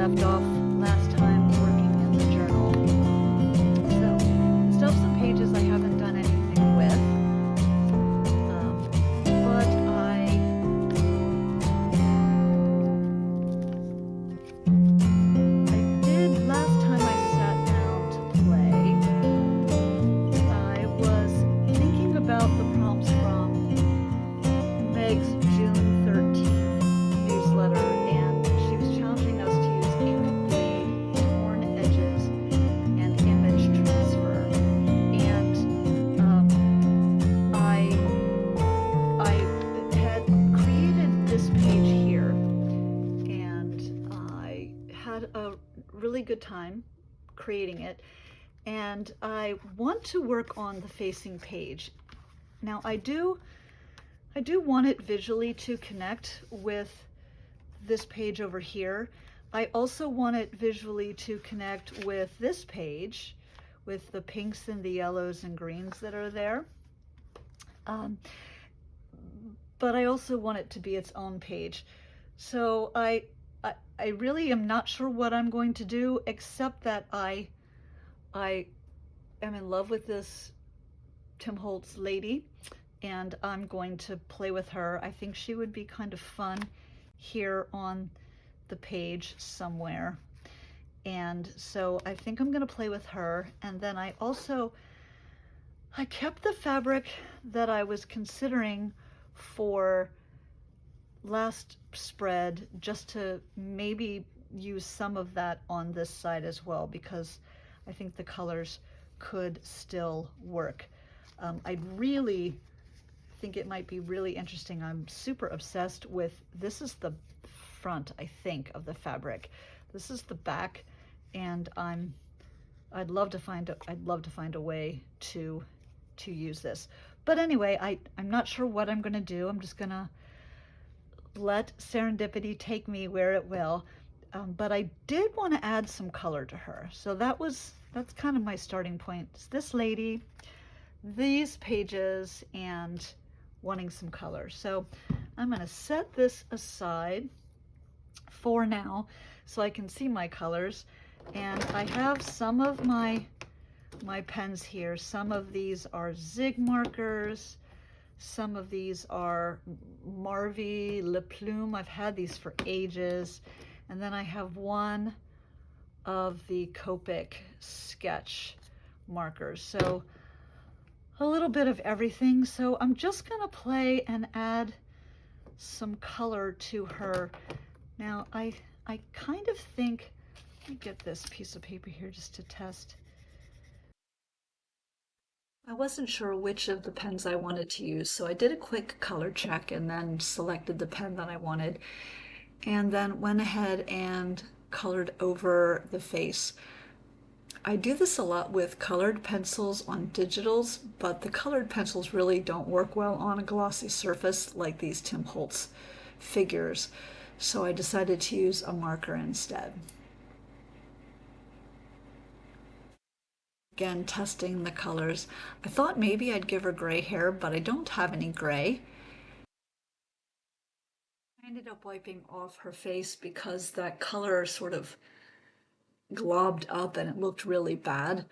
left off last time working in the journal. So, still some pages I haven't done anything with, but I did last time I sat down to play. I was thinking about the prompts from Meg's June 13th newsletter, and she was challenging us to use chemically torn edges and image transfer. And I had created this page here, and I had a really good time creating it. And I want to work on the facing page. Now I do want it visually to connect with this page over here. I also want it visually to connect with this page, with the pinks and the yellows and greens that are there. But I also want it to be its own page. So I really am not sure what I'm going to do, except that I am in love with this Tim Holtz lady, and I'm going to play with her. I think she would be kind of fun here on the page somewhere. And so I think I'm going to play with her. And then I kept the fabric that I was considering for last spread, just to maybe use some of that on this side as well, because I think the colors could still work. I really think it might be really interesting. I'm super obsessed with, this is the front, I think, of the fabric. This is the back, and I'd love to find a way to use this. But anyway, I'm not sure what I'm gonna do. I'm just gonna let serendipity take me where it will. But I did want to add some color to her. So that's kind of my starting point. It's this lady, these pages, and wanting some color. So I'm going to set this aside for now so I can see my colors. And I have some of my pens here. Some of these are Zig markers. Some of these are Marvy Le Plume. I've had these for ages. And then I have one of the Copic sketch markers. So a little bit of everything. So I'm just gonna play and add some color to her. Now I kind of think, let me get this piece of paper here just to test. I wasn't sure which of the pens I wanted to use, so I did a quick color check and then selected the pen that I wanted, and then went ahead and colored over the face. I do this a lot with colored pencils on digitals, but the colored pencils really don't work well on a glossy surface like these Tim Holtz figures, so I decided to use a marker instead. Again, testing the colors. I thought maybe I'd give her gray hair, but I don't have any gray. I ended up wiping off her face because that color sort of globbed up and it looked really bad.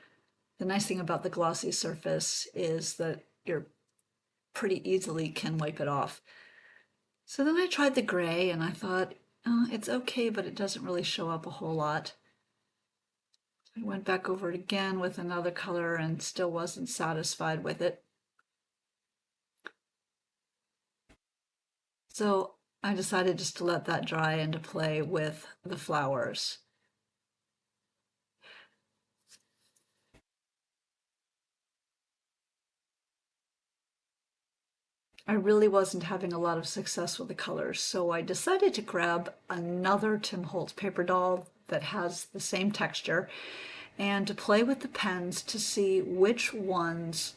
The nice thing about the glossy surface is that you pretty easily can wipe it off. So then I tried the gray and I thought, oh, it's okay, but it doesn't really show up a whole lot. I went back over it again with another color and still wasn't satisfied with it. So I decided just to let that dry and to play with the flowers. I really wasn't having a lot of success with the colors, so I decided to grab another Tim Holtz paper doll that has the same texture and to play with the pens to see which ones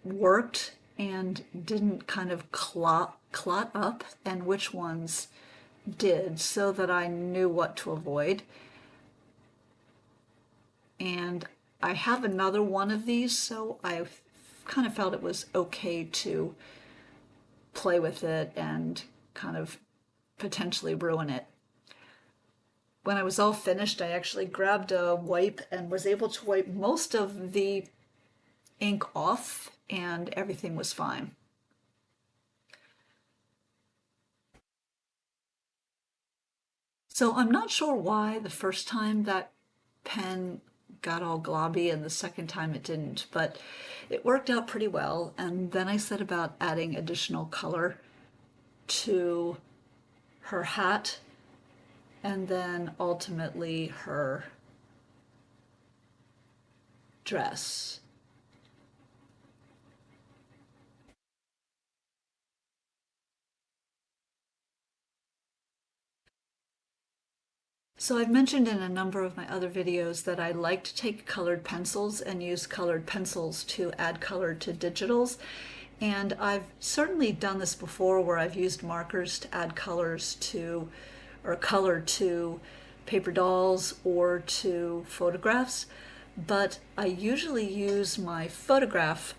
worked and didn't kind of clot up and which ones did, so that I knew what to avoid. And I have another one of these, so I kind of felt it was okay to play with it and kind of potentially ruin it. when I was all finished, I actually grabbed a wipe and was able to wipe most of the ink off, and everything was fine. So I'm not sure why the first time that pen got all globby and the second time it didn't, but it worked out pretty well. And then I set about adding additional color to her hat and then ultimately her dress. So I've mentioned in a number of my other videos that I like to take colored pencils and use colored pencils to add color to digitals. And I've certainly done this before where I've used markers to add colors to, or color to paper dolls or to photographs. But I usually use my photograph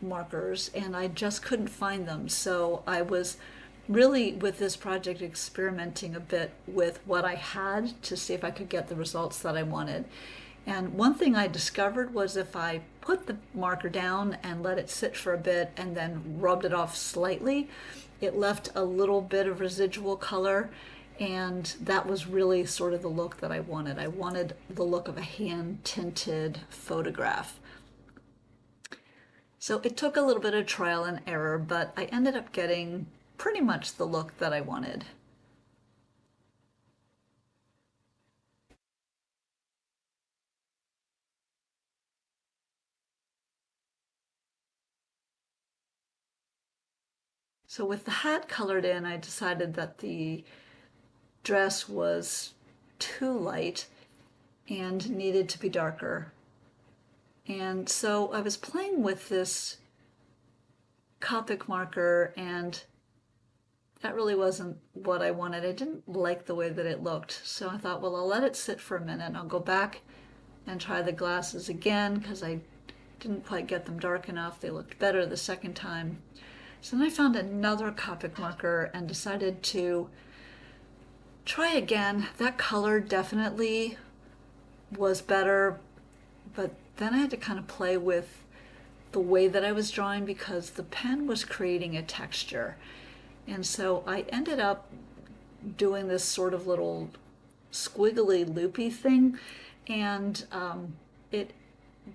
markers and I just couldn't find them. So I was really with this project experimenting a bit with what I had to see if I could get the results that I wanted. And one thing I discovered was if I put the marker down and let it sit for a bit and then rubbed it off slightly, it left a little bit of residual color, and that was really sort of the look that I wanted. I wanted the look of a hand tinted photograph. So it took a little bit of trial and error, but I ended up getting pretty much the look that I wanted. So with the hat colored in, I decided that the dress was too light and needed to be darker. And so I was playing with this Copic marker, and that really wasn't what I wanted. I didn't like the way that it looked. So I thought, well, I'll let it sit for a minute. I'll go back and try the glasses again because I didn't quite get them dark enough. They looked better the second time. So then I found another Copic marker and decided to try again. That color definitely was better, but then I had to kind of play with the way that I was drawing because the pen was creating a texture. And so I ended up doing this sort of little squiggly loopy thing, and it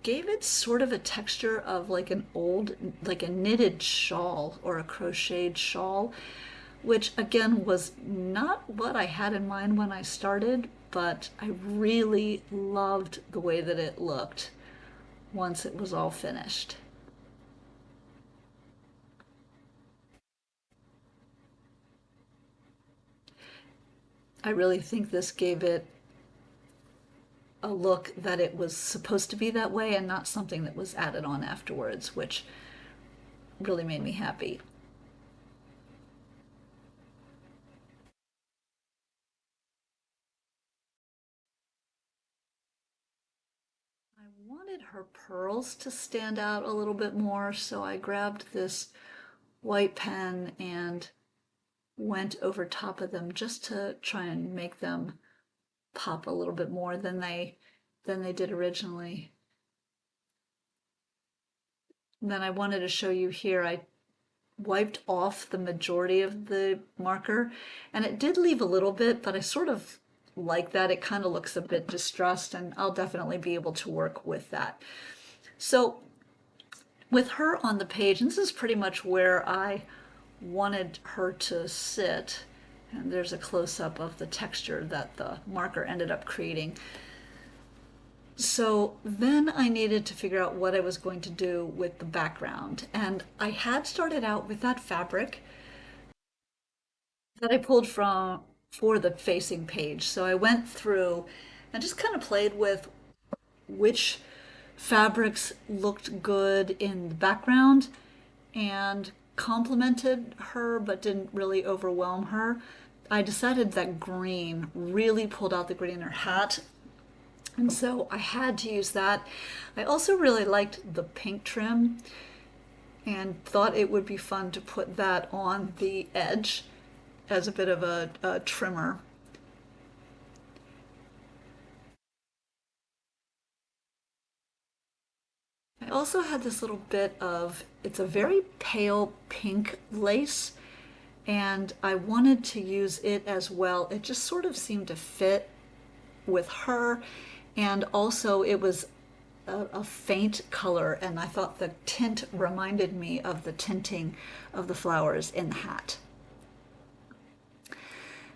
gave it sort of a texture of like an old, like a knitted shawl or a crocheted shawl, which again was not what I had in mind when I started, but I really loved the way that it looked once it was all finished. I really think this gave it a look that it was supposed to be that way and not something that was added on afterwards, which really made me happy. I wanted her pearls to stand out a little bit more, so I grabbed this white pen and went over top of them just to try and make them pop a little bit more than they did originally. And then I wanted to show you here, I wiped off the majority of the marker, and it did leave a little bit, but I sort of like that. It kind of looks a bit distressed, and I'll definitely be able to work with that. So with her on the page, and this is pretty much where I wanted her to sit, and there's a close-up of the texture that the marker ended up creating. So then I needed to figure out what I was going to do with the background. And I had started out with that fabric that I pulled from for the facing page. So I went through and just kind of played with which fabrics looked good in the background and complimented her but didn't really overwhelm her. I decided that green really pulled out the green in her hat, and so I had to use that. I also really liked the pink trim and thought it would be fun to put that on the edge as a bit of a trimmer. also had this little bit of, it's a very pale pink lace, and I wanted to use it as well. It just sort of seemed to fit with her, and also it was a faint color, and I thought the tint reminded me of the tinting of the flowers in the hat.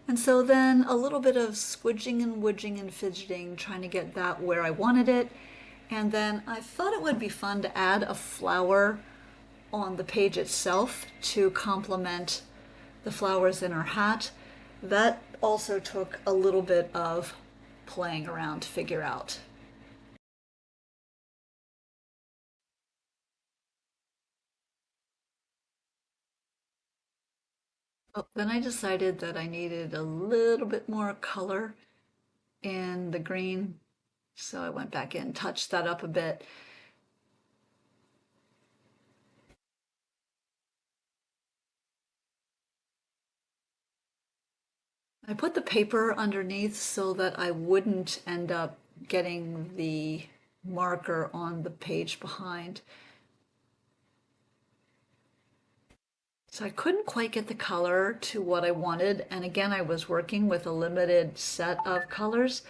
And so then a little bit of squidging and woodging and fidgeting, trying to get that where I wanted it. And then I thought it would be fun to add a flower on the page itself to complement the flowers in her hat. That also took a little bit of playing around to figure out. Oh, then I decided that I needed a little bit more color in the green, so I went back in, touched that up a bit. I put the paper underneath so that I wouldn't end up getting the marker on the page behind. So I couldn't quite get the color to what I wanted. And again, I was working with a limited set of colors.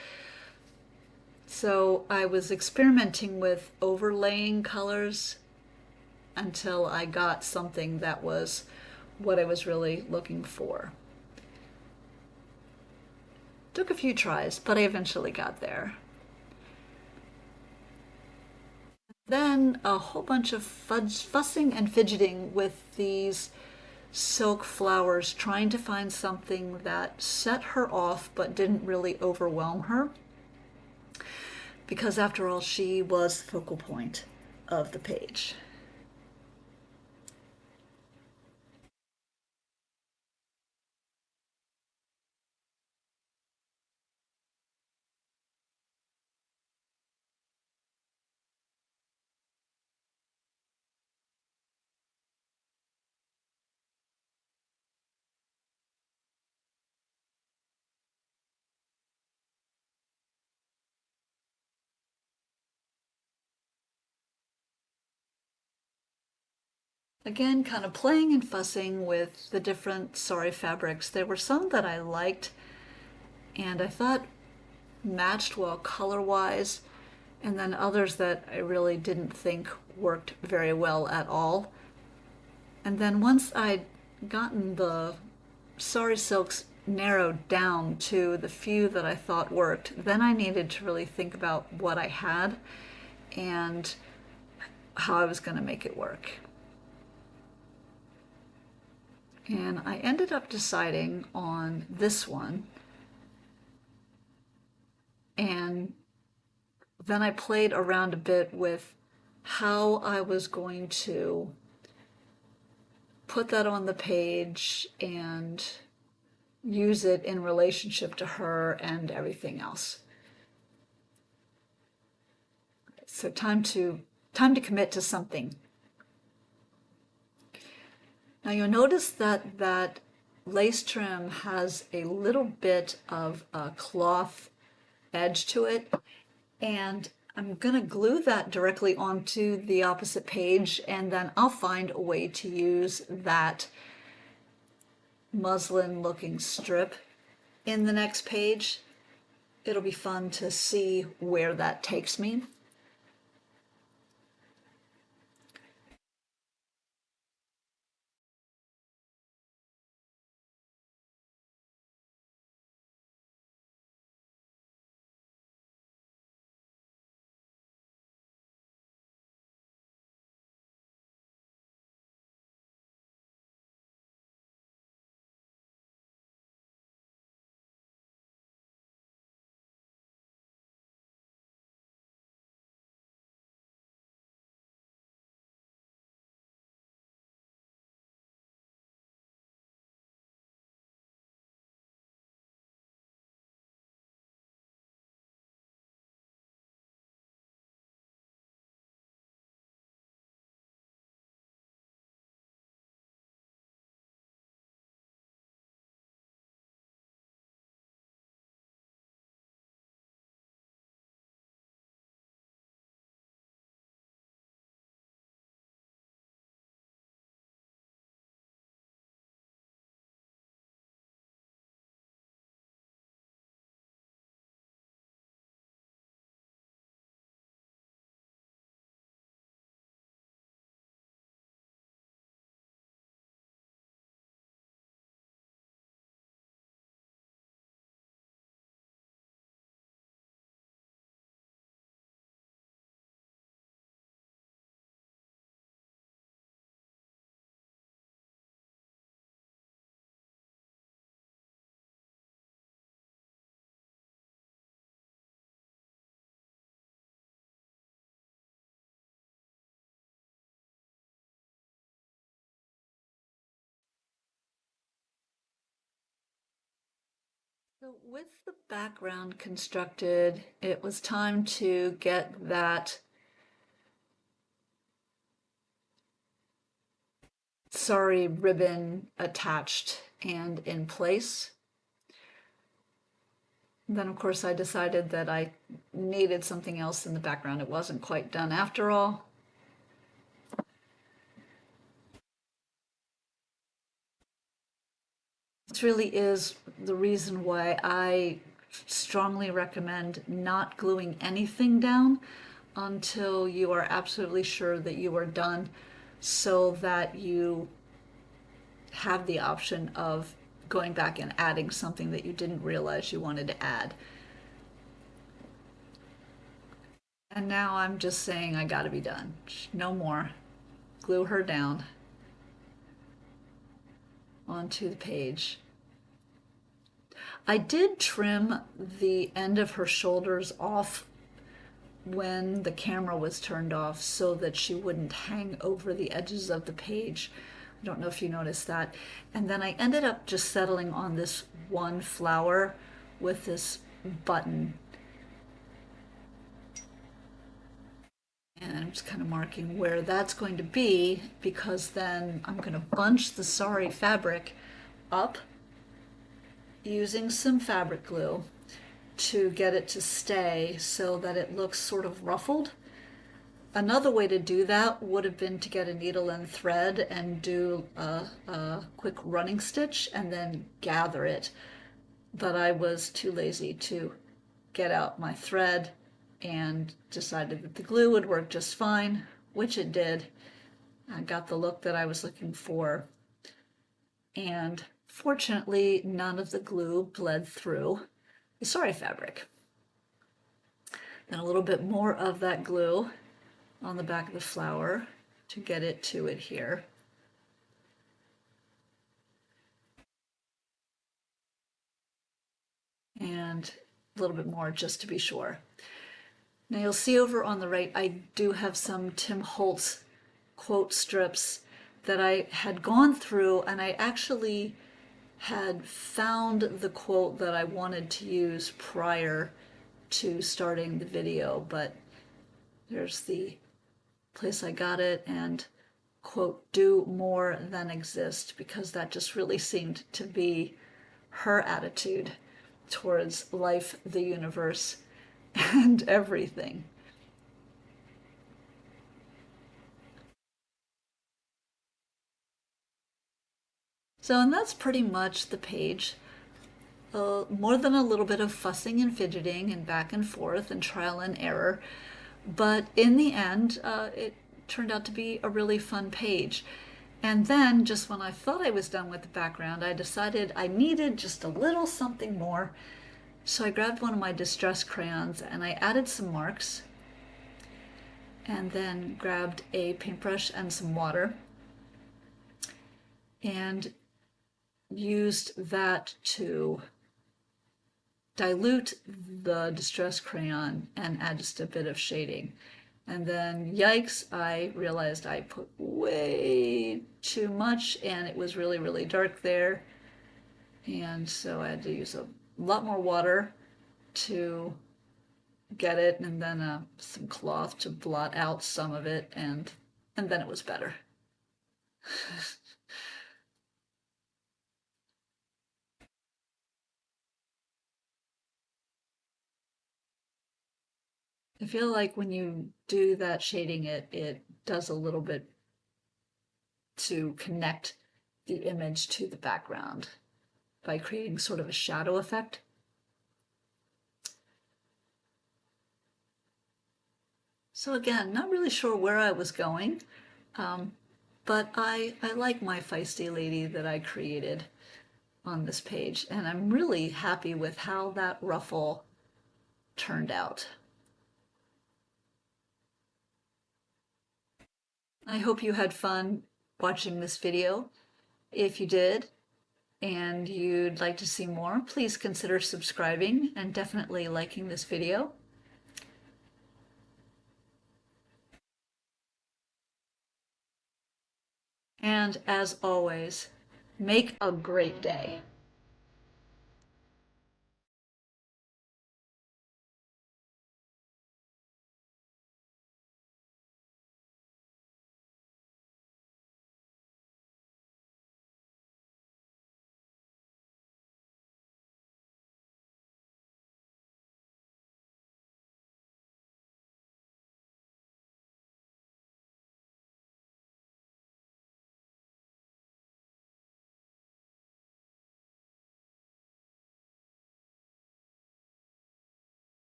So I was experimenting with overlaying colors until I got something that was what I was really looking for. Took a few tries, but I eventually got there. Then a whole bunch of fussing and fidgeting with these silk flowers, trying to find something that set her off but didn't really overwhelm her. Because after all, she was the focal point of the page. Again, kind of playing and fussing with the different sari fabrics. There were some that I liked and I thought matched well color wise, and then others that I really didn't think worked very well at all. And then once I'd gotten the sari silks narrowed down to the few that I thought worked, then I needed to really think about what I had and how I was going to make it work. And I ended up deciding on this one. And then I played around a bit with how I was going to put that on the page and use it in relationship to her and everything else. So time to commit to something. Now you'll notice that that lace trim has a little bit of a cloth edge to it, and I'm gonna glue that directly onto the opposite page, and then I'll find a way to use that muslin looking strip in the next page. It'll be fun to see where that takes me. So with the background constructed, it was time to get that sari ribbon attached and in place. Then, of course, I decided that I needed something else in the background. It wasn't quite done after all. This really is the reason why I strongly recommend not gluing anything down until you are absolutely sure that you are done, so that you have the option of going back and adding something that you didn't realize you wanted to add. And now I'm just saying I gotta be done. No more. Glue her down onto the page. I did trim the end of her shoulders off when the camera was turned off so that she wouldn't hang over the edges of the page. I don't know if you noticed that. And then I ended up just settling on this one flower with this button. And I'm just kind of marking where that's going to be, because then I'm going to bunch the sari fabric up using some fabric glue to get it to stay so that it looks sort of ruffled. Another way to do that would have been to get a needle and thread and do a quick running stitch and then gather it. But I was too lazy to get out my thread and decided that the glue would work just fine, which it did. I got the look that I was looking for. And fortunately, none of the glue bled through the sari fabric. Then a little bit more of that glue on the back of the flower to get it to adhere. And a little bit more just to be sure. Now you'll see over on the right, I do have some Tim Holtz quote strips that I had gone through, and I actually had found the quote that I wanted to use prior to starting the video, but there's the place I got it, and quote, do more than exist, because that just really seemed to be her attitude towards life, the universe, and everything. So, and that's pretty much the page. More than a little bit of fussing and fidgeting and back and forth and trial and error. But in the end, it turned out to be a really fun page. And then, just when I thought I was done with the background, I decided I needed just a little something more. So I grabbed one of my distress crayons and I added some marks, and then grabbed a paintbrush and some water and used that to dilute the distress crayon and add just a bit of shading. And then, yikes, I realized I put way too much and it was really, really dark there. And so I had to use a lot more water to get it, and then some cloth to blot out some of it, and then it was better. I feel like when you do that shading, it does a little bit to connect the image to the background by creating sort of a shadow effect. So again, not really sure where I was going, but I like my feisty lady that I created on this page, and I'm really happy with how that ruffle turned out. I hope you had fun watching this video. If you did and you'd like to see more, please consider subscribing and definitely liking this video. And as always, make a great day.